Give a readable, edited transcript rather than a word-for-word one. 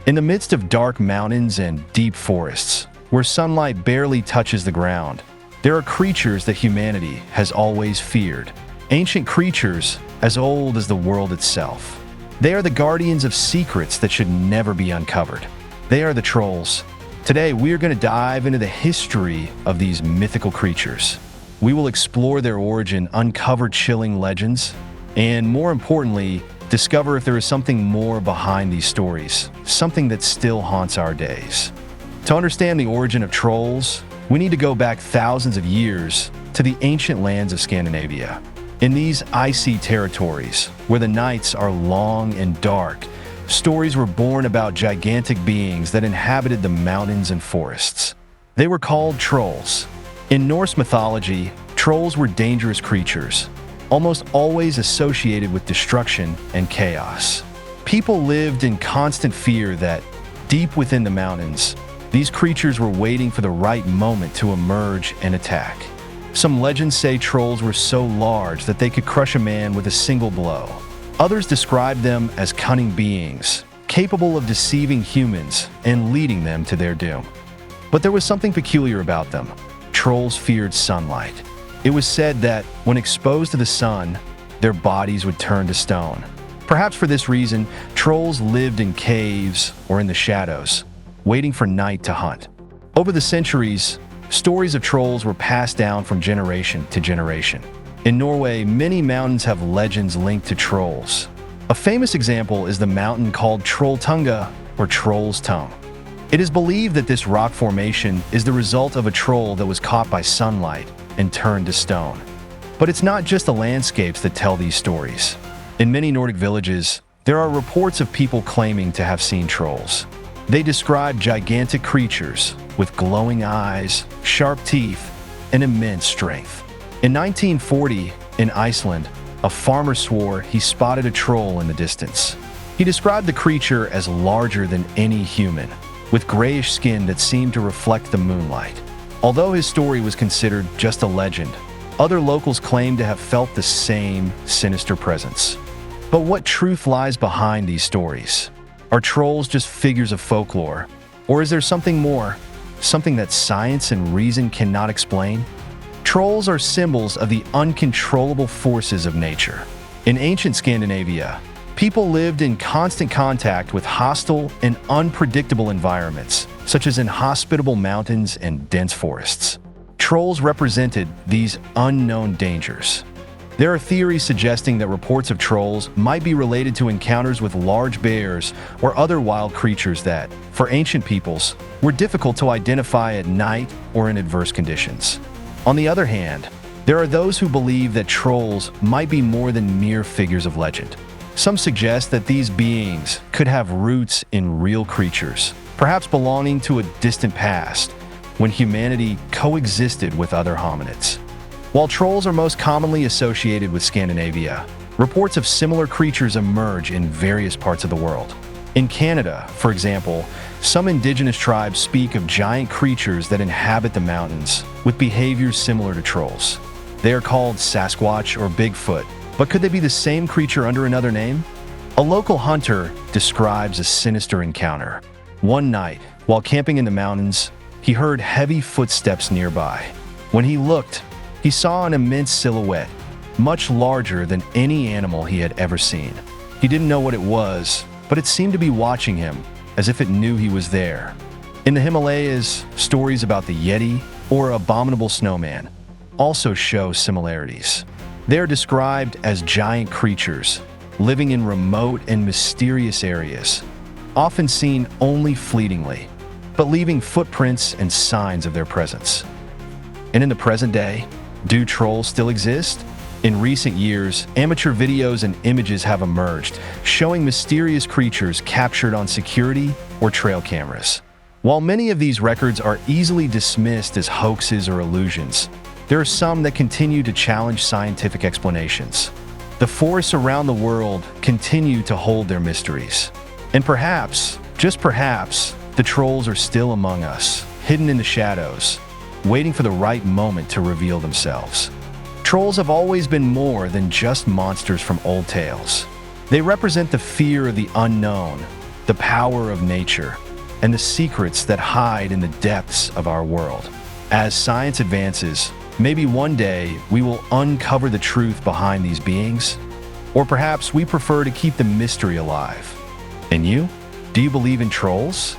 In the midst of dark mountains and deep forests, where sunlight barely touches the ground, there are creatures that humanity has always feared. Ancient creatures as old as the world itself. They are the guardians of secrets that should never be uncovered. They are the trolls. Today, we are going to dive into the history of these mythical creatures. We will explore their origin, uncover chilling legends, and more importantly, discover if there is something more behind these stories, something that still haunts our days. To understand the origin of trolls, we need to go back thousands of years to the ancient lands of Scandinavia. In these icy territories, where the nights are long and dark, stories were born about gigantic beings that inhabited the mountains and forests. They were called trolls. In Norse mythology, trolls were dangerous creatures, almost always associated with destruction and chaos. People lived in constant fear that, deep within the mountains, these creatures were waiting for the right moment to emerge and attack. Some legends say trolls were so large that they could crush a man with a single blow. Others describe them as cunning beings, capable of deceiving humans and leading them to their doom. But there was something peculiar about them. Trolls feared sunlight. It was said that, when exposed to the sun, their bodies would turn to stone. Perhaps for this reason, trolls lived in caves or in the shadows, waiting for night to hunt. Over the centuries, stories of trolls were passed down from generation to generation. In Norway, many mountains have legends linked to trolls. A famous example is the mountain called Trolltunga, or Troll's Tongue. It is believed that this rock formation is the result of a troll that was caught by sunlight and turned to stone. But it's not just the landscapes that tell these stories. In many Nordic villages, there are reports of people claiming to have seen trolls. They describe gigantic creatures with glowing eyes, sharp teeth, and immense strength. In 1940, in Iceland, a farmer swore he spotted a troll in the distance. He described the creature as larger than any human, with grayish skin that seemed to reflect the moonlight. Although his story was considered just a legend, other locals claimed to have felt the same sinister presence. But what truth lies behind these stories? Are trolls just figures of folklore? Or is there something more? Something that science and reason cannot explain? Trolls are symbols of the uncontrollable forces of nature. In ancient Scandinavia, people lived in constant contact with hostile and unpredictable environments, such as inhospitable mountains and dense forests. Trolls represented these unknown dangers. There are theories suggesting that reports of trolls might be related to encounters with large bears or other wild creatures that, for ancient peoples, were difficult to identify at night or in adverse conditions. On the other hand, there are those who believe that trolls might be more than mere figures of legend. Some suggest that these beings could have roots in real creatures, perhaps belonging to a distant past, when humanity coexisted with other hominids. While trolls are most commonly associated with Scandinavia, reports of similar creatures emerge in various parts of the world. In Canada, for example, some indigenous tribes speak of giant creatures that inhabit the mountains, with behaviors similar to trolls. They are called Sasquatch or Bigfoot, but could they be the same creature under another name? A local hunter describes a sinister encounter. One night, while camping in the mountains, he heard heavy footsteps nearby. When he looked, he saw an immense silhouette, much larger than any animal he had ever seen. He didn't know what it was, but it seemed to be watching him, as if it knew he was there. In the Himalayas, stories about the Yeti, or abominable snowman, also show similarities. They are described as giant creatures, living in remote and mysterious areas, often seen only fleetingly, but leaving footprints and signs of their presence. And in the present day, do trolls still exist? In recent years, amateur videos and images have emerged, showing mysterious creatures captured on security or trail cameras. While many of these records are easily dismissed as hoaxes or illusions, there are some that continue to challenge scientific explanations. The forests around the world continue to hold their mysteries. And perhaps, just perhaps, the trolls are still among us, hidden in the shadows, waiting for the right moment to reveal themselves. Trolls have always been more than just monsters from old tales. They represent the fear of the unknown, the power of nature, and the secrets that hide in the depths of our world. As science advances, maybe one day we will uncover the truth behind these beings, or perhaps we prefer to keep the mystery alive. And you? Do you believe in trolls?